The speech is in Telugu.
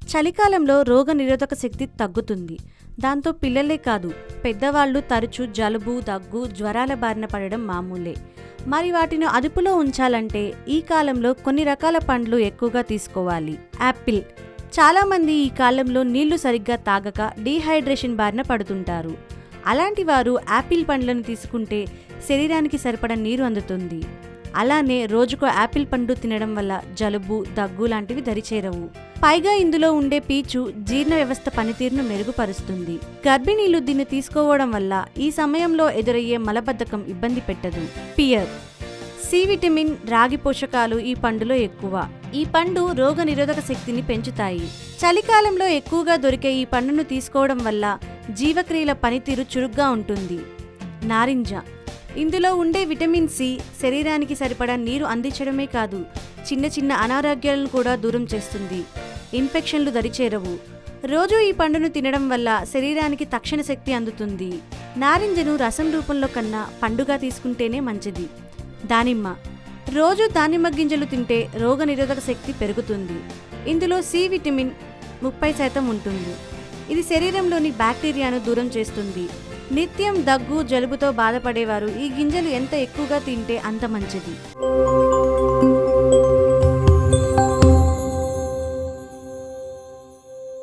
చలికాలంలో రోగనిరోధక శక్తి తగ్గుతుంది. దాంతో పిల్లలే కాదు పెద్దవాళ్ళు తరచూ జలుబు, దగ్గు, జ్వరాల బారిన పడడం మామూలే. మరి వాటిని అదుపులో ఉంచాలంటే ఈ కాలంలో కొన్ని రకాల పండ్లు ఎక్కువగా తీసుకోవాలి. యాపిల్. చాలామంది ఈ కాలంలో నీళ్లు సరిగ్గా తాగక డీహైడ్రేషన్ బారిన పడుతుంటారు. అలాంటి వారు యాపిల్ పండ్లను తీసుకుంటే శరీరానికి సరిపడ నీరు అందుతుంది. అలానే రోజుకో యాపిల్ పండు తినడం వల్ల జలుబు, దగ్గు లాంటివి దరిచేరవు. పైగా ఇందులో ఉండే పీచు జీర్ణ వ్యవస్థ పనితీరును మెరుగుపరుస్తుంది. గర్భిణీలు దీన్ని తీసుకోవడం వల్ల ఈ సమయంలో ఎదురయ్యే మలబద్ధకం ఇబ్బంది పెట్టదు. పియర్. సి విటమిన్, రాగి పోషకాలు ఈ పండులో ఎక్కువ. ఈ పండు రోగ నిరోధక శక్తిని పెంచుతాయి. చలికాలంలో ఎక్కువగా దొరికే ఈ పండును తీసుకోవడం వల్ల జీవక్రియల పనితీరు చురుగ్గా ఉంటుంది. నారింజ. ఇందులో ఉండే విటమిన్ సి శరీరానికి సరిపడా నీరు అందించడమే కాదు, చిన్న చిన్న అనారోగ్యాలను కూడా దూరం చేస్తుంది. ఇన్ఫెక్షన్లు దరిచేరవు. రోజు ఈ పండును తినడం వల్ల శరీరానికి తక్షణ శక్తి అందుతుంది. నారింజను రసం రూపంలో కన్నా పండుగా తీసుకుంటేనే మంచిది. దానిమ్మ. రోజు దానిమ్మ గింజలు తింటే రోగ నిరోధక శక్తి పెరుగుతుంది. ఇందులో సి విటమిన్ 30% ఉంటుంది. ఇది శరీరంలోని బ్యాక్టీరియాను దూరం చేస్తుంది. నిత్యం దగ్గు, జలుబుతో బాధపడేవారు ఈ గింజలు ఎంత ఎక్కువగా తింటే అంత మంచిది.